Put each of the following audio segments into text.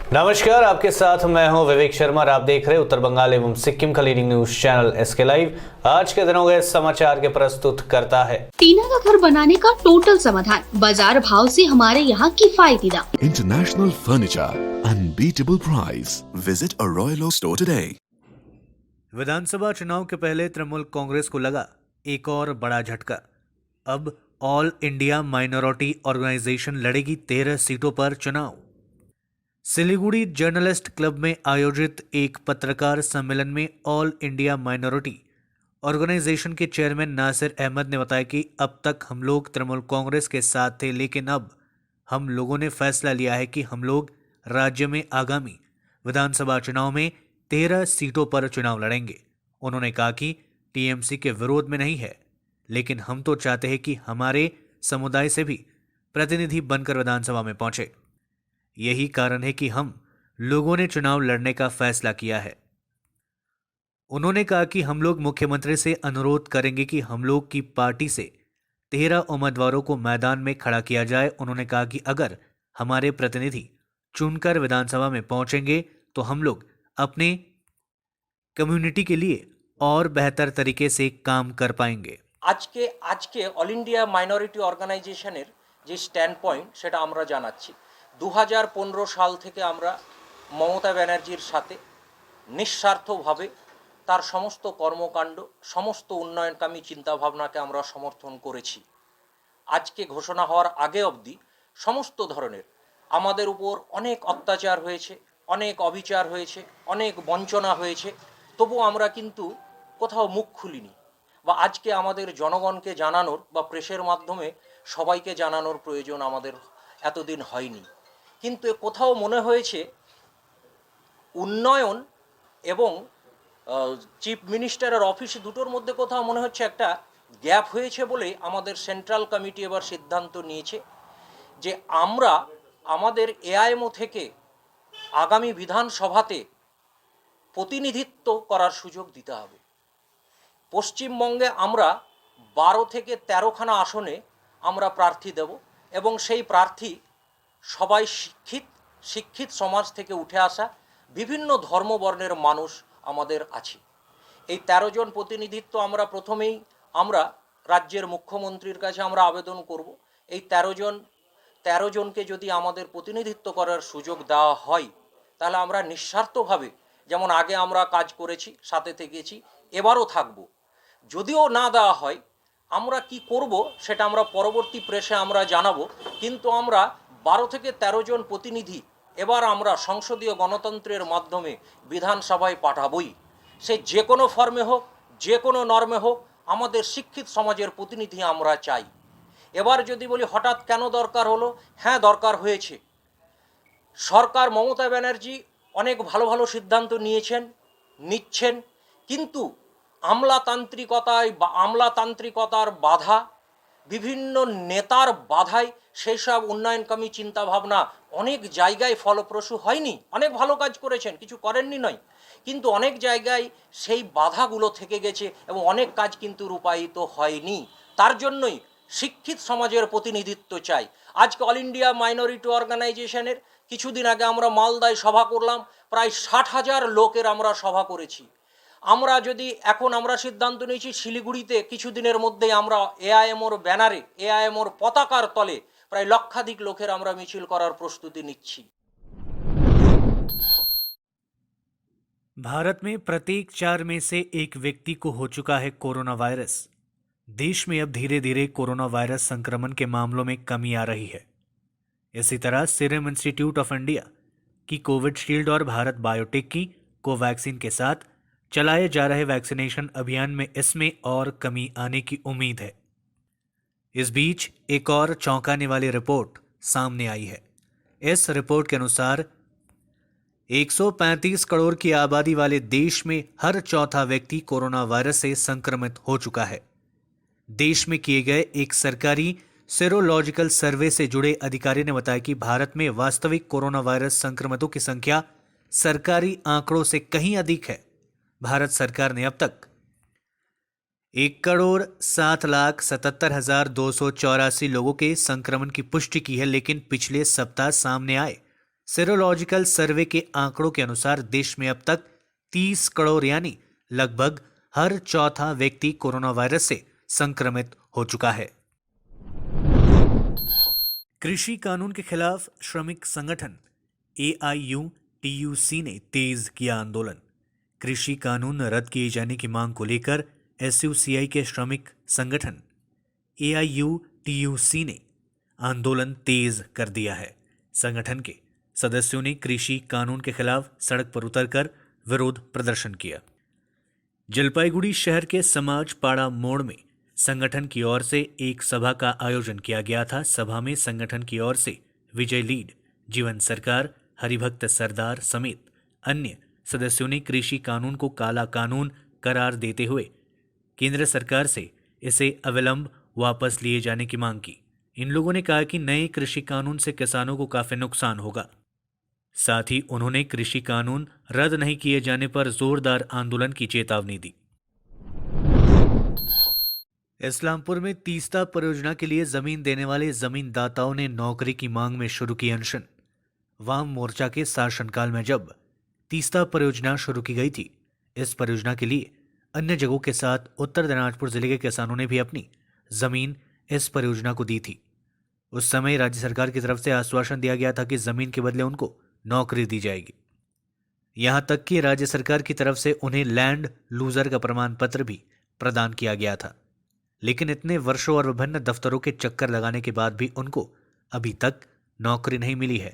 नमस्कार, आपके साथ मैं हूं विवेक शर्मा और आप देख रहे हैं उत्तर बंगाल एवं सिक्किम का leading news channel SK live. आज के दिनों के समाचार के प्रस्तुत करता है टीना का घर बनाने का टोटल समाधान, बाजार भाव से हमारे यहाँ किफायती दाम। International Furniture, unbeatable price. Visit a Royal Oak store today. विधानसभा चुनाव के पहले तृणमूल कांग्रेस को लगा एक और बड़ा झटका। अब ऑल इंडिया माइनॉरिटी ऑर्गेनाइजेशन लड़ेगी 13 सीटों पर चुनाव। सिलीगुड़ी जर्नलिस्ट क्लब में आयोजित एक पत्रकार सम्मेलन में ऑल इंडिया माइनॉरिटी ऑर्गेनाइजेशन के चेयरमैन नासिर अहमद ने बताया कि अब तक हम लोग तृणमूल कांग्रेस के साथ थे, लेकिन अब हम लोगों ने फैसला लिया है कि हम लोग राज्य में आगामी विधानसभा चुनाव में 13 सीटों पर चुनाव लड़ेंगे। उन्होंने कहा कि टीएमसी के विरोध में नहीं है, लेकिन हम तो चाहते हैं कि हमारे समुदाय से भी प्रतिनिधि बनकर विधानसभा में पहुंचे। यही कारण है कि हम लोगों ने चुनाव लड़ने का फैसला किया है। उन्होंने कहा कि हम लोग मुख्यमंत्री से अनुरोध करेंगे कि हम लोग की पार्टी से 13 उम्मीदवारों को मैदान में खड़ा किया जाए। उन्होंने कहा कि अगर हमारे प्रतिनिधि चुनकर विधानसभा में पहुंचेंगे तो हम लोग अपने कम्युनिटी के लिए और बेहतर तरीके से काम कर पाएंगे। আজকে অল ইন্ডিয়া মাইনরিটি অর্গানাইজেশনের যে স্ট্যান্ড পয়েন্ট সেটা আমরা জানাচ্ছি। 2015 সাল থেকে আমরা মমতা ব্যানার্জির সাথে নিঃস্বার্থভাবে তার সমস্ত কর্মকাণ্ড, সমস্ত উন্নয়নকামী চিন্তাভাবনাকে আমরা সমর্থন করেছি। আজকে ঘোষণা হওয়ার আগে অবধি সমস্ত ধরনের আমাদের উপর অনেক অত্যাচার হয়েছে, অনেক অবিচার হয়েছে, অনেক বঞ্চনা হয়েছে, তবু আমরা কিন্তু কোথাও মুখ খুলিনি বা আজকে আমাদের জনগণকে জানানোর বা প্রেসের মাধ্যমে সবাইকে জানানোর প্রয়োজন আমাদের এতদিন হয়নি। কিন্তু কোথাও মনে হয়েছে উন্নয়ন এবং চিফ মিনিস্টারের অফিস দুটোর মধ্যে কোথাও মনে হচ্ছে একটা গ্যাপ হয়েছে বলে আমাদের সেন্ট্রাল কমিটি এবার সিদ্ধান্ত নিয়েছে যে আমরা আমাদের এআইএমও থেকে আগামী বিধানসভাতে প্রতিনিধিত্ব করার সুযোগ দিতে হবে। পশ্চিমবঙ্গে আমরা 12 থেকে 13খানা আসনে আমরা প্রার্থী দেব এবং সেই প্রার্থী সবাই শিক্ষিত সমাজ থেকে উঠে আসা বিভিন্ন ধর্মবর্ণের মানুষ আমাদের আছে। এই 13 জন প্রতিনিধিত্ব আমরা প্রথমেই আমরা রাজ্যের মুখ্যমন্ত্রীর কাছে আমরা আবেদন করব। এই 13 জনকে যদি আমাদের প্রতিনিধিত্ব করার সুযোগ দেওয়া হয় তাহলে আমরা নিঃস্বার্থভাবে যেমন আগে আমরা কাজ করেছি, সাথে থেকেছি, এবারও থাকব। যদিও না দেওয়া হয় আমরা কি করব সেটা আমরা পরবর্তী প্রেসে আমরা জানাবো, কিন্তু আমরা 12 থেকে 13 জন প্রতিনিধি এবার আমরা সংসদীয় গণতন্ত্রের মাধ্যমে বিধানসভায় পাঠাবই। সে যে কোনো ফর্মে হোক, যে কোনো নর্মে হোক, আমাদের শিক্ষিত সমাজের প্রতিনিধি আমরা চাই। এবার যদি বলি হঠাৎ কেন দরকার হলো, হ্যাঁ দরকার হয়েছে। সরকার মমতা ব্যানার্জি অনেক ভালো ভালো সিদ্ধান্ত নিচ্ছেন, কিন্তু আমলাতান্ত্রিকতার বাধা, বিভিন্ন নেতার বাধায় সেই সব উন্নয়নকামী চিন্তাভাবনা অনেক জায়গায় ফলপ্রসূ হয়নি। অনেক ভালো কাজ করেছেন, কিছু করেননি নয়, কিন্তু অনেক জায়গায় সেই বাধাগুলো থেকে গেছে এবং অনেক কাজ কিন্তু রূপায়িত হয়নি। তার জন্যই শিক্ষিত সমাজের প্রতিনিধিত্ব চাই। আজকে অল ইন্ডিয়া মাইনরিটি অর্গানাইজেশনের কিছুদিন আগে আমরা মালদায় সভা করলাম, প্রায় 60,000 লোকের আমরা সভা করেছি। আমরা যদি এখন আমরা সিদ্ধান্ত নিয়েছি শিলিগুড়িতে কিছুদিনের মধ্যেই আমরা এআইএমওর ব্যানারে, এআইএমওর পতাকার তলে প্রায় লক্ষাধিক লোকের আমরা মিছিল করার প্রস্তুতি নিচ্ছি। भारत में प्रत्येक 4 में से एक व्यक्ति को हो चुका है कोरोना वायरस। देश में अब धीरे धीरे कोरोना वायरस संक्रमण के मामलों में कमी आ रही है। इसी तरह सीरम इंस्टीट्यूट ऑफ इंडिया की कोविशील्ड और भारत बायोटेक की कोवैक्सीन के साथ चलाए जा रहे वैक्सीनेशन अभियान में इसमें और कमी आने की उम्मीद है। इस बीच एक और चौंकाने वाली रिपोर्ट सामने आई है। इस रिपोर्ट के अनुसार 135 करोड़ की आबादी वाले देश में हर चौथा व्यक्ति कोरोना वायरस से संक्रमित हो चुका है। देश में किए गए एक सरकारी सेरोलॉजिकल सर्वे से जुड़े अधिकारी ने बताया कि भारत में वास्तविक कोरोना वायरस संक्रमितों की संख्या सरकारी आंकड़ों से कहीं अधिक है। भारत सरकार ने अब तक 1,07,77,284 लोगों के संक्रमण की पुष्टि की है, लेकिन पिछले सप्ताह सामने आए सेरोलॉजिकल सर्वे के आंकड़ों के अनुसार देश में अब तक 30 करोड़ यानी लगभग हर चौथा व्यक्ति कोरोना वायरस से संक्रमित हो चुका है। कृषि कानून के खिलाफ श्रमिक संगठन AIUTUC ने तेज किया आंदोलन। कृषि कानून रद्द किए जाने की मांग को लेकर SUCI के श्रमिक संगठन AIUTUC ने आंदोलन तेज कर दिया है। संगठन के सदस्यों ने कृषि कानून के खिलाफ सड़क पर उतरकर विरोध प्रदर्शन किया। जलपाईगुड़ी शहर के समाज पाड़ा मोड़ में संगठन की ओर से एक सभा का आयोजन किया गया था। सभा में संगठन की ओर से विजय लीड, जीवन सरकार, हरिभक्त सरदार समेत अन्य सदस्यों ने कृषि कानून को काला कानून करार देते हुए केंद्र सरकार से इसे अविलंब वापस लिए जाने की मांग की। इन लोगों ने कहा कि नए कृषि कानून से किसानों को काफी नुकसान होगा। साथ ही उन्होंने कृषि कानून रद्द नहीं किए जाने पर जोरदार आंदोलन की चेतावनी दी। इस्लामपुर में तीस्ता परियोजना के लिए जमीन देने वाले जमींदाताओं ने नौकरी की मांग में शुरू की अनशन। वाम मोर्चा के शासनकाल में जब तीस्ता परियोजना शुरू की गई थी, इस परियोजना के लिए अन्य जगहों के साथ उत्तर दिनाजपुर जिले के किसानों ने भी अपनी जमीन इस परियोजना को दी थी। उस समय राज्य सरकार की तरफ से आश्वासन दिया गया था कि जमीन के बदले उनको नौकरी दी जाएगी। यहां तक कि राज्य सरकार की तरफ से उन्हें लैंड लूजर का प्रमाण पत्र भी प्रदान किया गया था। लेकिन इतने वर्षों और विभिन्न दफ्तरों के चक्कर लगाने के बाद भी उनको अभी तक नौकरी नहीं मिली है।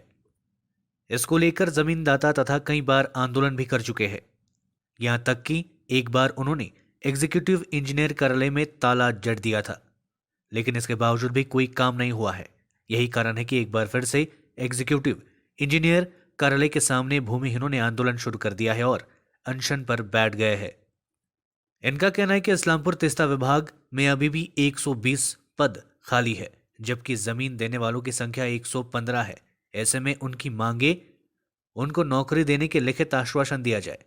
इसको लेकर जमींदाता तथा कई बार आंदोलन भी कर चुके हैं। यहां तक कि एक बार उन्होंने एग्जीक्यूटिव इंजीनियर कार्यालय में ताला जड़ दिया था, लेकिन इसके बावजूद भी कोई काम नहीं हुआ है। यही कारण है कि एक बार फिर से एग्जीक्यूटिव इंजीनियर कार्यालय के सामने भूमिहीनों ने आंदोलन शुरू कर दिया है और अनशन पर बैठ गए हैं। इनका कहना है कि इस्लामपुर तीस्ता विभाग में अभी भी 120 पद खाली है, जबकि जमीन देने वालों की संख्या 115 है। ऐसे में उनकी मांगे उनको नौकरी देने के लिखित आश्वासन दिया जाए।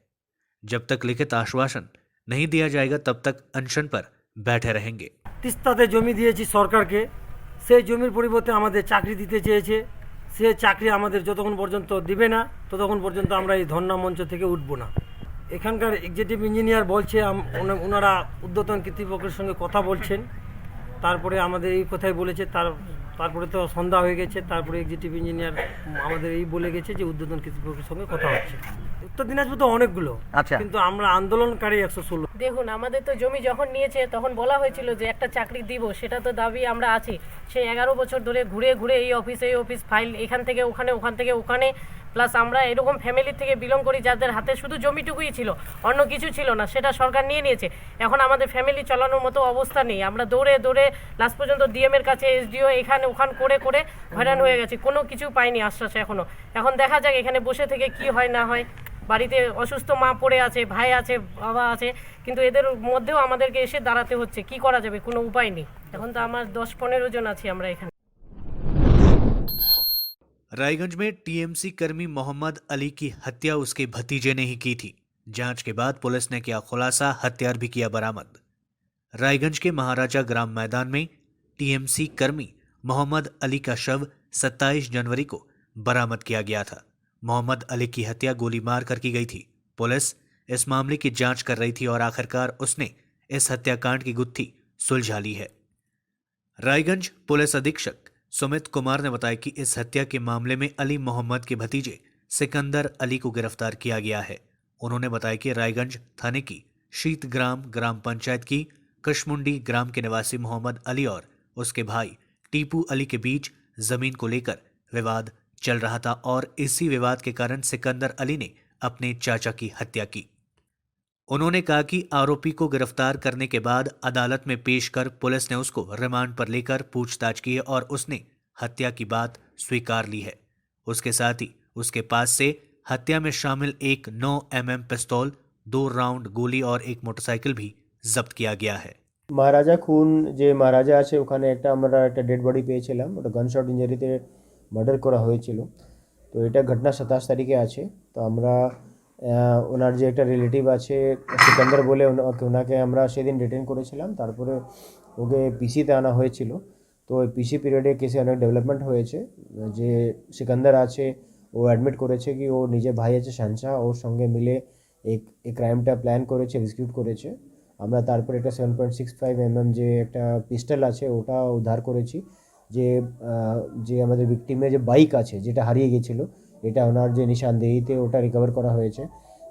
जब तक लिखित आश्वासन नहीं दिया जाएगा तब तक अनशन पर बैठे रहेंगे। তিস্তাতে জমি দিয়েছি সরকারকে, সেই জমির পরিবর্তে আমাদের চাকরি দিতে চেয়েছে। সে চাকরি আমাদের যতক্ষণ পর্যন্ত দিবে না ততক্ষণ পর্যন্ত আমরা এই ধর্ণা মঞ্চ থেকে উঠব না। এখানকার এক্সিকিউটিভ ইঞ্জিনিয়ার বলছে ওনারা ঊর্ধ্বতন কর্তৃপক্ষের সঙ্গে কথা বলছেন। তারপরে আমাদের এই কথাই বলেছে, তারপরে তো সন্ধ্যা হয়ে গেছে। তারপরে এক্সিকিউটিভ ইঞ্জিনিয়ার আমাদের এই বলে গেছে যে ঊর্ধ্বতন কর্তৃপক্ষের সঙ্গে কথা হচ্ছে। উত্তর দিনাজপুর তো অনেকগুলো, কিন্তু আমরা আন্দোলনকারী 116। দেখুন, আমাদের তো জমি যখন নিয়েছে তখন বলা হয়েছিল যে একটা চাকরি দিব, সেটা তো দাবি আমরা আছি। সেই 11 বছর ধরে ঘুরে ঘুরে এই অফিস ফাইল এখান থেকে ওখানে, ওখান থেকে ওখানে, প্লাস আমরা এরকম ফ্যামিলি থেকে বিলং করি যাদের হাতে শুধু জমিটুকুই ছিল, অন্য কিছু ছিল না, সেটা সরকার নিয়ে নিয়েছে। এখন আমাদের ফ্যামিলি চালানোর মতো অবস্থা নেই। আমরা দৌড়ে দৌড়ে লাস্ট পর্যন্ত ডিএম এর কাছে, SDO এখানে ওখান করে করে হয়রান হয়ে গেছি। কোনো কিছু পাইনি আশ্বাস এখনো। এখন দেখা যাক এখানে বসে থেকে কি হয় না হয়। বাড়িতে অসুস্থ মা পড়ে আছে, ভাই আছে, বাবা আছে, কিন্তু এদের মধ্যেও আমাদেরকে এসে দাঁড়াতে হচ্ছে। কি করা যাবে, কোনো উপায় নেই। এখন তো আমার 10-15 জন আছি আমরা এখানে। रायगंज में TMC कर्मी मोहम्मद अली की हत्या उसके भतीजे ने ही की थी। जांच के बाद पुलिस ने किया खुलासा, हथियार भी किया बरामद। रायगंज के महाराजा ग्राम मैदान में TMC कर्मी मोहम्मद अली का शव 27 जनवरी को बरामद किया गया था। मोहम्मद अली की हत्या गोली मार कर की गई थी। पुलिस इस मामले की जांच कर रही थी और आखिरकार उसने इस हत्याकांड की गुत्थी सुलझा ली है। रायगंज पुलिस अधीक्षक सुमित कुमार ने बताया कि इस हत्या के मामले में अली मोहम्मद के भतीजे सिकंदर अली को गिरफ्तार किया गया है। उन्होंने बताया कि रायगंज थाने की शीतग्राम ग्राम पंचायत की कशमुंडी ग्राम के निवासी मोहम्मद अली और उसके भाई टीपू अली के बीच जमीन को लेकर विवाद चल रहा था और इसी विवाद के कारण सिकंदर अली ने अपने चाचा की हत्या की। उन्होंने कहा कि आरोपी को गिरफ्तार करने के बाद अदालत में पेश कर पुलिस ने उसको रिमांड पर लेकर पूछताछ की है और उसने हत्या की बात स्वीकार ली है। उसके साथ ही उसके पास से हत्या में शामिल एक 9 mm पिस्तौल, 2 राउंड गोली और एक मोटरसाइकिल भी जब्त किया गया है। महाराजा खून যে महाराजा আছে ওখানে আমরা একটা ডেড বডি পেয়েছিলাম, ওটা গানশট ইনজুরিতে মার্ডার করা হয়েছিল। তো এটা ঘটনা 27 তারিখে আছে। তো আমরা ওনার যে একটা রিলেটিভ আছে সিকান্দার বলে ওনাকে আমরা সেদিন ডিটেইন করেছিলাম। তারপরে ওকে পিসিতে আনা হয়েছিল। তো ওই পিসি পিরিয়ডে কেসে অনেক ডেভেলপমেন্ট হয়েছে। যে সিকান্দার আছে ও অ্যাডমিট করেছে কি ও নিজের ভাই আছে শানশা, ওর সঙ্গে মিলে এই ক্রাইমটা প্ল্যান করেছে, এক্সিকিউট করেছে। আমরা তারপরে একটা 7.65 mm যে একটা পিস্টল আছে ওটা উদ্ধার করেছি। যে আমাদের ভিকটিমের যে বাইক আছে যেটা হারিয়ে গেছিলো, এটা ওনার যে নিশানদেহিতে ওটা রিকভার করা হয়েছে।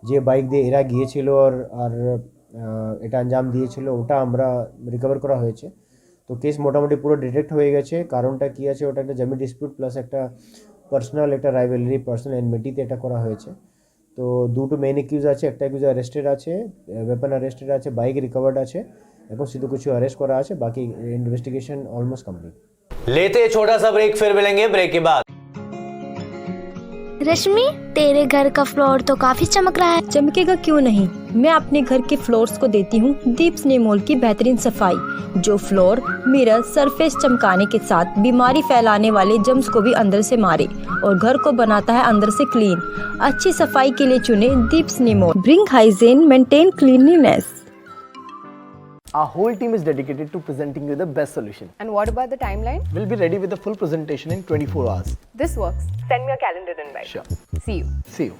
যে বাইক দিয়ে এরা গিয়েছিল আর এটা আঞ্জাম দিয়েছিল ওটা আমরা রিকভার করা হয়েছে। তো কেস মোটামুটি পুরো ডিটেক্ট হয়ে গেছে। কারণটা কী আছে ওটা একটা জমি ডিসপিউট প্লাস একটা পার্সোনাল একটা রাইভেলারি পার্সোনাল এনমিটিতে এটা করা হয়েছে। তো দুটো মেইন একিউজ আছে, একটা একিউজ অ্যারেস্টেড আছে, ওয়েপন অ্যারেস্টেড আছে, বাইক রিকভার্ড আছে, এখন শুধু কিছু অ্যারেস্ট করা আছে, বাকি ইনভেস্টিগেशन ऑलमोस्ट कंप्लीट। लेते हैं छोटा सा ब्रेक, फिर मिलेंगे ब्रेक के बाद। रश्मि, तेरे घर का फ्लोर तो काफी चमक रहा है। चमकेगा क्यों नहीं, मैं अपने घर के फ्लोर्स को देती हूँ दीप स्नेमोल की बेहतरीन सफाई, जो फ्लोर मिरर सरफेस चमकाने के साथ बीमारी फैलाने वाले जम्स को भी अंदर से मारे और घर को बनाता है अंदर से क्लीन। अच्छी सफाई के लिए चुने दीप स्नेमोल। Bring hygiene, maintain cleanliness. Our whole team is dedicated to presenting you the best solution. And what about the timeline? We'll be ready with the full presentation in 24 hours. This works. Send me a calendar invite. Sure. See you. See you.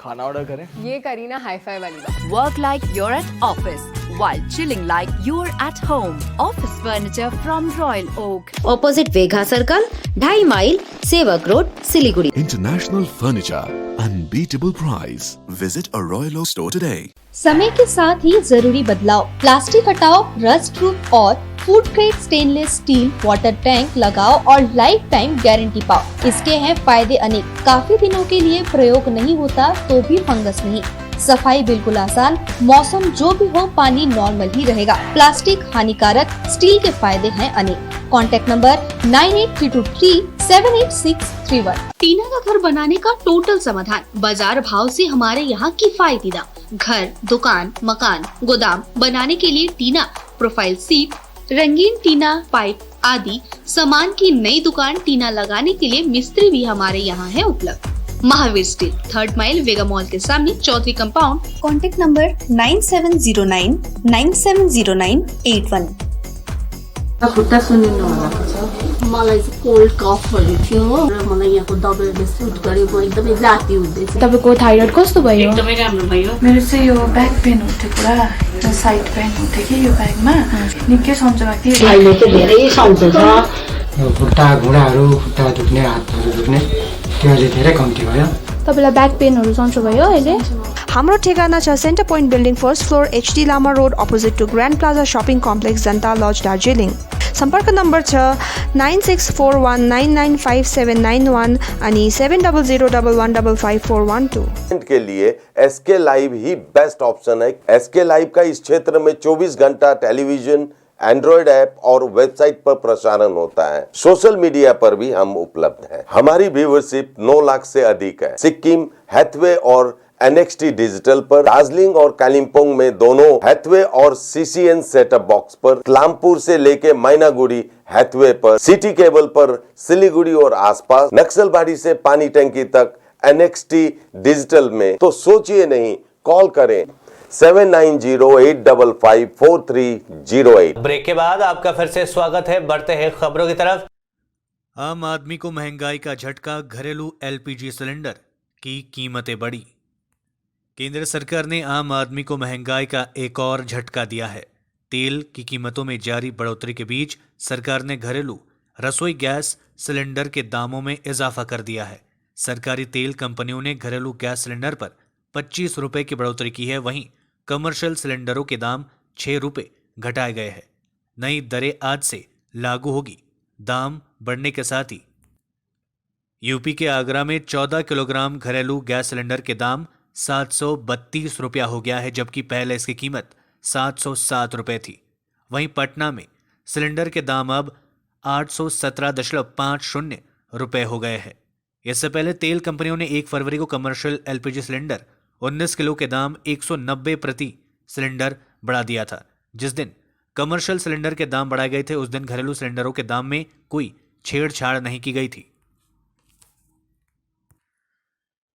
खाना order करें? ये Kareena hi-fi वाली बात। Work like you're at office while chilling like you're at home. Office furniture from Royal Oak. Opposite वेघा circle, 2.5 mile, Sevoke road, Siliguri. International Furniture, unbeatable price. Visit a Royal Oak store today. समय के साथ ही जरूरी बदलाव, plastic हटाओ, rust proof और food grade stainless still water tank लगाओ और लाइफ टाइम गारंटी पाओ। इसके हैं फायदे अनेक। काफी दिनों के लिए प्रयोग नहीं होता तो भी फंगस नहीं, सफाई बिल्कुल आसान, मौसम जो भी हो पानी नॉर्मल ही रहेगा। प्लास्टिक हानिकारक, स्टील के फायदे हैं अनेक। Contact number 9832378631। टीना का घर बनाने का टोटल समाधान, बाजार भाव से हमारे यहाँ किफायती दाम। घर, दुकान, मकान, गोदाम बनाने के लिए टीना, प्रोफाइल सीट, रंगीन टीना, पाइप आदि सामान की नई दुकान टीना लगाने के लिए मिस्त्री भी हमारे यहाँ है उपलब्ध। महावीर स्टील, 3rd माइल, वेगा मॉल के सामने, चौधरी कंपाउंड। Contact number 9709970981। खुट्टा सुनिनु भएको छ, मलाई चाहिँ कोल्ड कफहरू थियो र मलाई यहाँको दबाईले सुट गर्यो, म एकदमै जाती हुँदैछ। तपाईँको थाइरोइड कस्तो भयो? एकदमै राम्रो भयो। मेरो चाहिँ यो ब्याक पेन हुन्थ्यो पुरा, साइड पेन हुन्थ्यो कि यो ब्याकमा, निकै सन्चो भएको थियो। अहिले चाहिँ धेरै सन्चो छ। खुट्टा घुँडाहरू, खुट्टा दुख्ने, हातहरू दुख्ने त्यो अहिले धेरै कम्ती भयो। तपाईँलाई ब्याक पेनहरू सन्चो भयो अहिले? हाम्रो ठेगाना छ centre point building, first floor, HD Lama road, opposite to grand plaza shopping complex, Janata lodge, Darjeeling. सम्पर्क नम्बर छ 9641995791 अनि 7001155412। के लिए SK लाइव ही बेस्ट ऑप्शन है। SK लाइव का इस क्षेत्र में 24 घंटा टेलीविजन, एंड्रॉइड ऐप और वेबसाइट पर प्रसारण होता है। सोशल मीडिया पर भी हम उपलब्ध हैं। हमारी व्यूवरशिप 9 लाख से अधिक है। सिक्किम, हैथवे और NXT डिजिटल पर, दार्जिलिंग और कालिम्पोंग में दोनों हैथवे और CCN सेटअप बॉक्स पर, क्लामपुर से लेके मैनागुड़ी हैथवे पर, सिटी केबल पर सिलीगुड़ी और आसपास, नक्सलबाड़ी से पानी टंकी तक NXT डिजिटल में। तो सोचिए नहीं, कॉल करें 7908554308। ब्रेक के बाद आपका फिर से स्वागत है। बढ़ते हैं खबरों की तरफ। आम आदमी को महंगाई का झटका, घरेलू LPG सिलेंडर की कीमतें बढ़ी। केंद्र सरकार ने आम आदमी को महंगाई का एक और झटका दिया है। तेल की कीमतों में जारी बढ़ोतरी के बीच सरकार ने घरेलू रसोई गैस सिलेंडर के दामों में इजाफा कर दिया है। सरकारी तेल कंपनियों ने घरेलू गैस सिलेंडर पर 25 रुपये की बढ़ोतरी की है। वहीं कमर्शियल सिलेंडरों के दाम 6 रुपये घटाए गए हैं। नई दरें आज से लागू होगी। दाम बढ़ने के साथ ही यूपी के आगरा में 14 किलोग्राम घरेलू गैस सिलेंडर के दाम 732 रुपया हो गया है, जबकि पहले इसकी कीमत 707 रुपये थी। वहीं पटना में सिलेंडर के दाम अब 817.50 रुपये हो गए हैं। इससे पहले तेल कंपनियों ने 1 फरवरी को कमर्शियल LPG सिलेंडर 19 किलो के दाम 190 प्रति सिलेंडर बढ़ा दिया था। जिस दिन कमर्शियल सिलेंडर के दाम बढ़ाए गए थे, उस दिन घरेलू सिलेंडरों के दाम में कोई छेड़छाड़ नहीं की गई थी।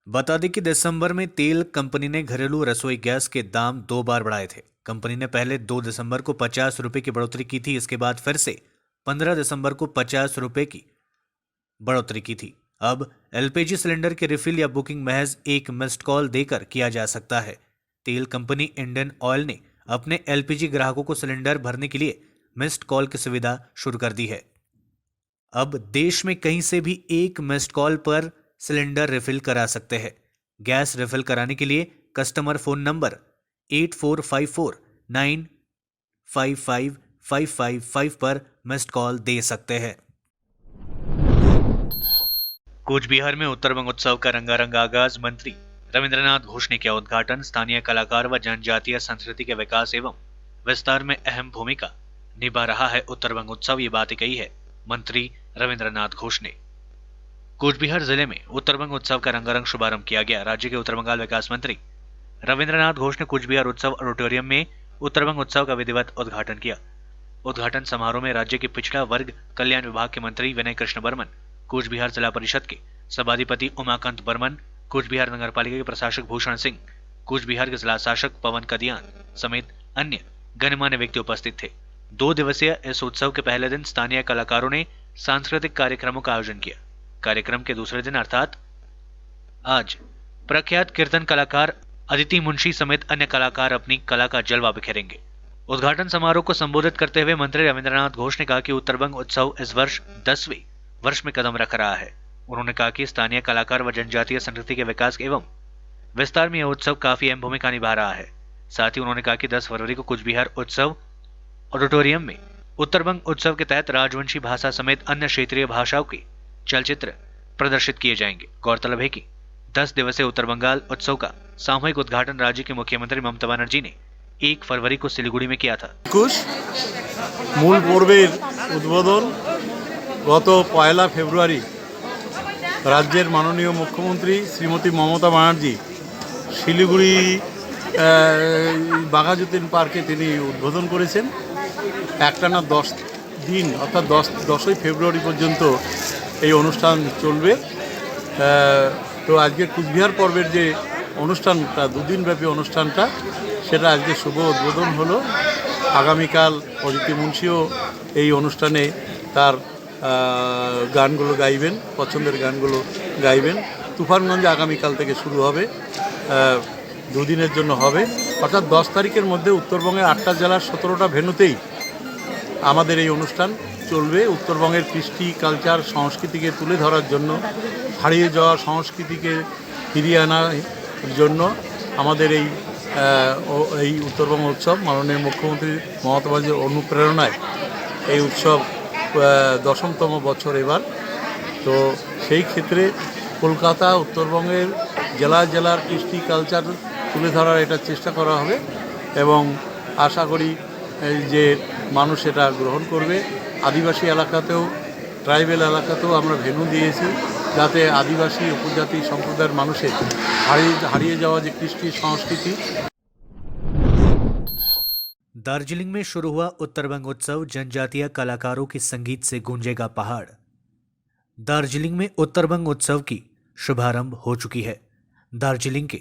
बता दें कि दिसंबर में तेल कंपनी ने घरेलू रसोई गैस के दाम 2 बार बढ़ाए थे। कंपनी ने पहले 2 दिसंबर को 50 रुपये की बढ़ोतरी की थी। इसके बाद फिर से 15 दिसंबर को 50 रुपये की बढ़ोतरी की थी। अब एलपीजी सिलेंडर के रिफिल या बुकिंग महज एक मिस्ड कॉल देकर किया जा सकता है। तेल कंपनी इंडियन ऑयल ने अपने एलपीजी ग्राहकों को सिलेंडर भरने के लिए मिस्ड कॉल की सुविधा शुरू कर दी है। अब देश में कहीं से भी एक मिस्ड कॉल पर सिलेंडर रिफिल करा सकते हैं। गैस रिफिल कराने के लिए कस्टमर फोन नंबर 8454955555 पर मिस्ड कॉल दे सकते हैं। कूच बिहार में उत्तरबंग उत्सव का रंगारंग आगाज। मंत्री रविंद्रनाथ घोष ने किया उद्घाटन। स्थानीय कलाकार व जनजातीय संस्कृति के विकास एवं विस्तार में अहम भूमिका निभा रहा है उत्तरबंग उत्सव। ये बातें कही है मंत्री रविंद्रनाथ घोष ने। कूच बिहार जिले में उत्तरबंग उत्सव का रंगारंग शुभारंभ किया गया। राज्य के उत्तर बंगाल विकास मंत्री रविंद्रनाथ घोष ने कूच बिहार उत्सव ऑडिटोरियम में उत्तरबंग उत्सव का विधिवत उद्घाटन किया। उद्घाटन समारोह में राज्य के पिछड़ा वर्ग कल्याण विभाग के मंत्री विनय कृष्ण बर्मन, कूच बिहार जिला परिषद के सभाधिपति उमाकांत बर्मन, कूच बिहार नगर पालिका के प्रशासक भूषण सिंह, कूच बिहार के जिला शासक पवन कदियान समेत अन्य गणमान्य व्यक्ति उपस्थित थे। 2 दिवसीय इस उत्सव के पहले दिन स्थानीय कलाकारों ने सांस्कृतिक कार्यक्रमों का आयोजन किया। कार्यक्रम के दूसरे दिन अर्थात आज प्रख्यात कीर्तन कलाकार अदिति मुंशी समेत अन्य कलाकार अपनी कला का जलवा बिखेरेंगे। उद्घाटन समारोह को संबोधित करते हुए मंत्री रविंद्रनाथ घोष ने कहा कि उत्तरबंग उत्सव इस वर्ष 10वें वर्ष में कदम रख रहा है। उन्होंने कहा कि स्थानीय कलाकार व जनजातीय संस्कृति के विकास एवं विस्तार में यह उत्सव काफी अहम भूमिका निभा रहा है। साथ ही उन्होंने कहा कि 10 फरवरी को कूच बिहार उत्सव ऑडिटोरियम में उत्तरबंग उत्सव के तहत राजवंशी भाषा समेत अन्य क्षेत्रीय भाषाओं के चलचित्र प्रदर्शित किए जाएंगे। गौरतलब है कि 10 दिवसीय उत्तर बंगाल उत्सव का सामूहिक उद्घाटन राज्य के मुख्यमंत्री ममता बनर्जी ने 1 फरवरी को सिलीगुड़ी में किया था। मूल पर्वेर उद्बोधन गत 1 फेब्रुआरी राज्य माननीय मुख्यमंत्री श्रीमती ममता बनर्जी শিলিগুড়ি বাঘাযতীন পার্কে তিনি উদ্বোধন করেছেন। একটানা 10 দিন অর্থাৎ 10ই ফেব্রুয়ারি পর্যন্ত এই অনুষ্ঠান চলবে। তো আজকে কুচবিহার পর্বের যে অনুষ্ঠানটা 2 দিনব্যাপী অনুষ্ঠানটা সেটা আজকে শুভ উদ্বোধন হলো। আগামীকাল অদিতি মুন্সিও এই অনুষ্ঠানে তার গানগুলো গাইবেন, পছন্দের গানগুলো গাইবেন। তুফানগঞ্জে আগামীকাল থেকে শুরু হবে, 2 দিনের জন্য হবে। অর্থাৎ 10 তারিখের মধ্যে উত্তরবঙ্গের 8টা জেলার 17টা ভেন্যুতেই আমাদের এই অনুষ্ঠান চলবে। উত্তরবঙ্গের কৃষ্টি কালচার সংস্কৃতিকে তুলে ধরার জন্য, হারিয়ে যাওয়া সংস্কৃতিকে ফিরিয়ে আনার জন্য আমাদের এই উত্তরবঙ্গ উৎসব মাননীয় মুখ্যমন্ত্রী মমতা বন্দ্যোপাধ্যায়ের অনুপ্রেরণায় এই উৎসব 10তম বছর এবার। তো সেই ক্ষেত্রে কলকাতা উত্তরবঙ্গের জেলার কৃষ্টি কালচার তুলে ধরার এটা চেষ্টা করা হবে এবং আশা করি যে মানুষ এটা গ্রহণ করবে। আদিবাসী এলাকাতেও, ট্রাইবেল এলাকাতেও আমরা ভেন্যু দিয়েছি যাতে আদিবাসী উপজাতি সম্প্রদায়ের মানুষের হারিয়ে যাওয়া যে কৃষ্টি সংস্কৃতি। दार्जिलिंग में शुरू हुआ उत्तरबंग उत्सव, जनजातीय कलाकारों के संगीत से गूंजेगा पहाड़। दार्जिलिंग में उत्तरबंग उत्सव की शुभारंभ हो चुकी है। दार्जिलिंग के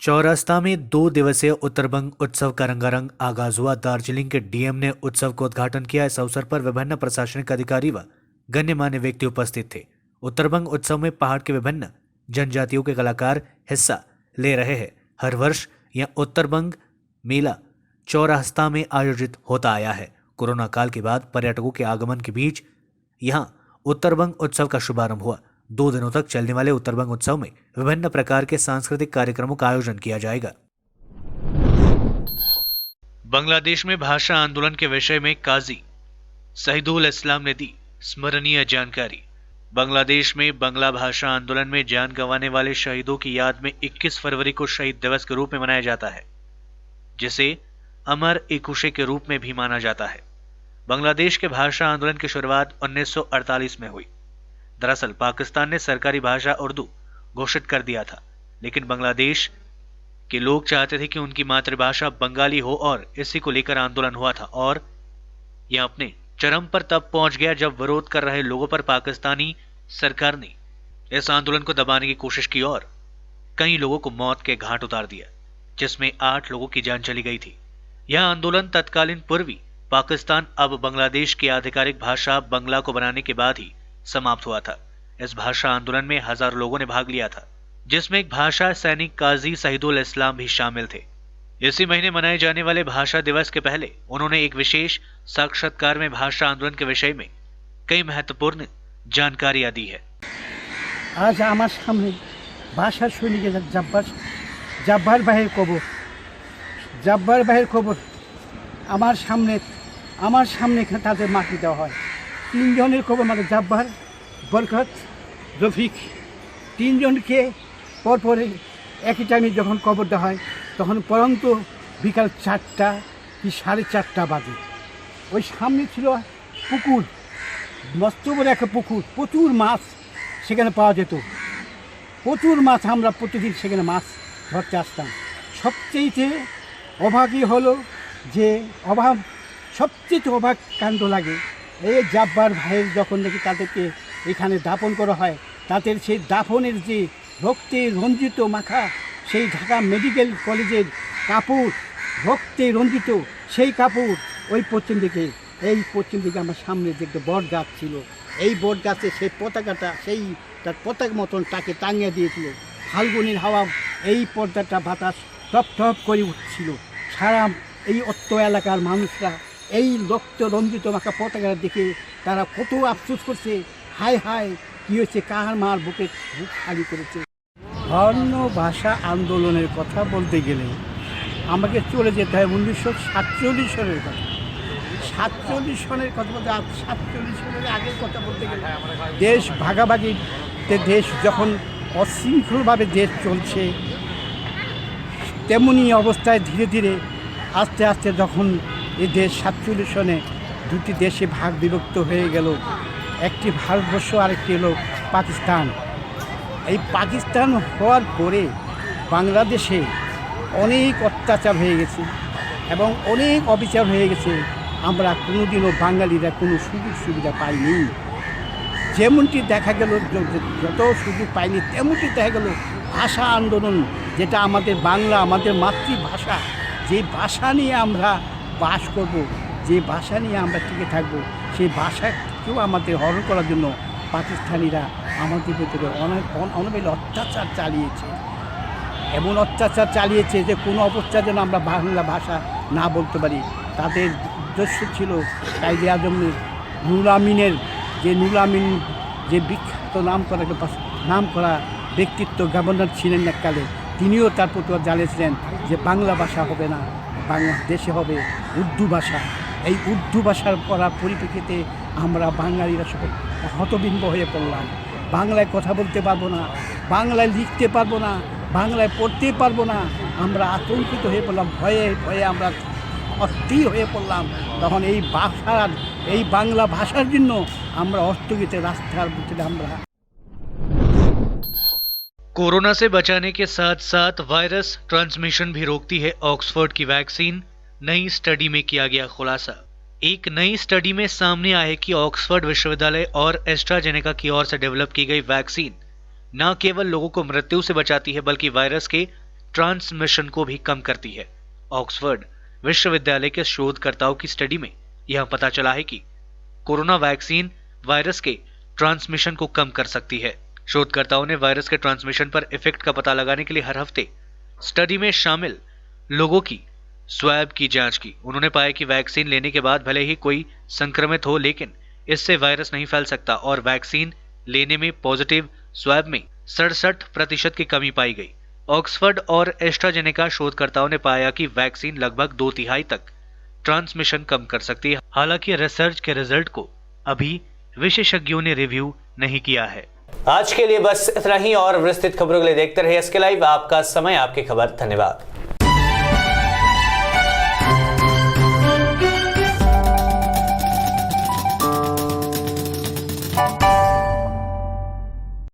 चौरास्ता में 2 दिवसीय उत्तरबंग उत्सव का रंगारंग आगाज हुआ। दार्जिलिंग के डीएम ने उत्सव को उद्घाटन किया। इस अवसर पर विभिन्न प्रशासनिक अधिकारी व गण्यमान्य व्यक्ति उपस्थित थे। उत्तरबंग उत्सव में पहाड़ के विभिन्न जनजातियों के कलाकार हिस्सा ले रहे हैं। हर वर्ष यह उत्तरबंग मेला चौरास्ता में आयोजित होता आया है। कोरोना काल के बाद पर्यटकों के आगमन के बीच यहां उत्तरबंग उत्सव का शुभारंभ हुआ। 2 दिनों तक चलने वाले उत्तरबंग उत्सव में विभिन्न प्रकार के सांस्कृतिक कार्यक्रमों का आयोजन किया जाएगा। बांग्लादेश में भाषा आंदोलन के विषय में काजी शहीदुल इस्लाम ने दी स्मरणीय जानकारी। बांग्लादेश में बांग्ला भाषा आंदोलन में जान गंवाने वाले शहीदों की याद में 21 फरवरी को शहीद दिवस के रूप में मनाया जाता है, जिसे अमर एकुशे के रूप में भी माना जाता है। बांग्लादेश के भाषा आंदोलन की शुरुआत 1948 में हुई। दरअसल पाकिस्तान ने सरकारी भाषा उर्दू घोषित कर दिया था, लेकिन बांग्लादेश के लोग चाहते थे कि उनकी मातृभाषा बंगाली हो और इसी को लेकर आंदोलन हुआ था। और यह अपने चरम पर तब पहुंच गया जब विरोध कर रहे लोगों पर पाकिस्तानी सरकार ने इस आंदोलन को दबाने की कोशिश की और कई लोगों को मौत के घाट उतार दिया, जिसमें 8 लोगों की जान चली गई थी। यह आंदोलन तत्कालीन पूर्वी पाकिस्तान अब बांग्लादेश की आधिकारिक भाषा बंगला को बनाने के बाद ही समाप्त हुआ था। इस भाषा आंदोलन में हजारों लोगों ने भाग लिया था, जिसमें एक भाषा सैनिक काजी शहीदुल इस्लाम भी शामिल थे। इसी महीने मनाए जाने वाले भाषा दिवस के पहले उन्होंने एक विशेष साक्षात्कार में भाषा आंदोलन के विषय में कई महत्वपूर्ण जानकारियां दी है। आज আমার সামনে ভাষা সৈনিকের জব্বার ভাইয়ের কবর আমার সামনে তাদের মাটি দেওয়া হয়। তিনজনের কবর মানে জব্বার, বরকত, রফিক, তিনজনকে পরপরে একই টাইমে যখন কবর দেওয়া হয় তখন পরন্ত বিকাল 4টা কি 4:30 বাজে। ওই সামনে ছিল পুকুর, মস্ত বড় একটা পুকুর, প্রচুর মাছ সেখানে পাওয়া যেত, প্রচুর মাছ। আমরা প্রতিদিন সেখানে মাছ ধরতে আসতাম। সবচেয়ে অবাকই হলো যে সবচেয়ে অবাক কাণ্ড লাগে এই জব্বার ভাইয়ের যখন নাকি তাদেরকে এখানে দাফন করা হয়, তাদের সেই দাফনের যে রক্তে রঞ্জিত মাখা সেই ঢাকা মেডিকেল কলেজের কাপড়, রক্তে রঞ্জিত সেই কাপড় এই পশ্চিম দিকে আমার সামনে যে একটা বট গাছ ছিল, এই বট গাছে সেই পতাকাটা সেই তার পতাকা মতন তাকে টাঙিয়ে দিয়েছিল। ফাল্গুনের হাওয়া এই পর্দাটা বাতাস টপ টপ করে উঠছিল। সারা এই অত্য এলাকার মানুষরা এই রক্ত রঞ্জিত মাখা পতাকা দেখে তারা কত আফসোস করছে, হায় হায় কী হয়েছে, কার মার বুক খালি করেছে। অন্য ভাষা আন্দোলনের কথা বলতে গেলে আমাকে চলে যেতে হয় 1947 সনের কথা। 47 সনের কথা বলতে 47 সনের আগের কথা বলতে গেলে দেশ ভাগাভাগিতে দেশ যখন অশৃঙ্খলভাবে দেশ চলছে, তেমনি অবস্থায় ধীরে ধীরে আস্তে আস্তে যখন এই দেশ 47 সনে দুটি দেশে ভাগ বিভক্ত হয়ে গেল, একটি ভারতবর্ষ আরেকটি হলো পাকিস্তান। এই পাকিস্তান হওয়ার পরে বাংলাদেশে অনেক অত্যাচার হয়ে গেছে এবং অনেক অবিচার হয়ে গেছে। আমরা কোনোদিনও বাঙালিরা কোনো সুযোগ সুবিধা পাইনি। যেমনটি দেখা গেল যত সুযোগ পাইনি তেমনটি দেখা গেল ভাষা আন্দোলন, যেটা আমাদের বাংলা, আমাদের মাতৃভাষা, যে ভাষা নিয়ে আমরা বাস করব, যে ভাষা নিয়ে আমরা টিকে থাকব, সেই ভাষাকেও আমাদের হরণ করার জন্য পাকিস্তানিরা আমাদের ভিতরে অনবরত অত্যাচার চালিয়েছে। এমন অত্যাচার চালিয়েছে যে কোনো অবস্থায় যেন আমরা বাংলা ভাষা না বলতে পারি। তাদের উদ্দেশ্য ছিল কায়েদে আজমের নুরুল আমিনের যে বিখ্যাত নাম করা ব্যক্তিত্ব গভর্নর ছিলেন এককালে, তিনিও তার প্রতিবাদ জানিয়েছিলেন যে বাংলা ভাষা হবে না, বাংলাদেশে হবে উর্দু ভাষা। এই উর্দু ভাষার করার পরিপ্রেক্ষিতে আমরা বাঙালিরা সব হতবিম্ব হয়ে পড়লাম। বাংলায় কথা বলতে পারবো না, বাংলায় লিখতে পারবো না, বাংলায় পড়তে পারবো না। আমরা আতঙ্কিত হয়ে পড়লাম, ভয়ে ভয়ে আমরা অস্থির হয়ে পড়লাম। তখন এই বাংলা ভাষার জন্য আমরা অস্থগিত রাস্তার ভিতরে আমরা। कोरोना से बचाने के साथ साथ वायरस ट्रांसमिशन भी रोकती है ऑक्सफोर्ड की वैक्सीन। नई स्टडी में किया गया खुलासा। एक नई स्टडी में सामने आया कि ऑक्सफोर्ड विश्वविद्यालय और एस्ट्राजेनेका की ओर से डेवलप की गई वैक्सीन न केवल लोगों को मृत्यु से बचाती है बल्कि वायरस के ट्रांसमिशन को भी कम करती है। ऑक्सफोर्ड विश्वविद्यालय के शोधकर्ताओं की स्टडी में यह पता चला है कि कोरोना वैक्सीन वायरस के ट्रांसमिशन को कम कर सकती है। शोधकर्ताओं ने वायरस के ट्रांसमिशन पर इफेक्ट का पता लगाने के लिए हर हफ्ते स्टडी में शामिल लोगों की स्वैब की जांच की। उन्होंने पाया कि वैक्सीन लेने के बाद भले ही कोई संक्रमित हो, लेकिन इससे वायरस नहीं फैल सकता और वैक्सीन लेने में पॉजिटिव स्वैब में 67% की कमी पाई गई। ऑक्सफोर्ड और एस्ट्राजेनेका शोधकर्ताओं ने पाया कि वैक्सीन लगभग 2/3 तक ट्रांसमिशन कम कर सकती है। हालांकि रिसर्च के रिजल्ट को अभी विशेषज्ञों ने रिव्यू नहीं किया है। आज के लिए बस इतना ही और विस्तृत खबरों के लिए देखते रहिए एसके लाइव। आपका समय, आपकी खबर। धन्यवाद।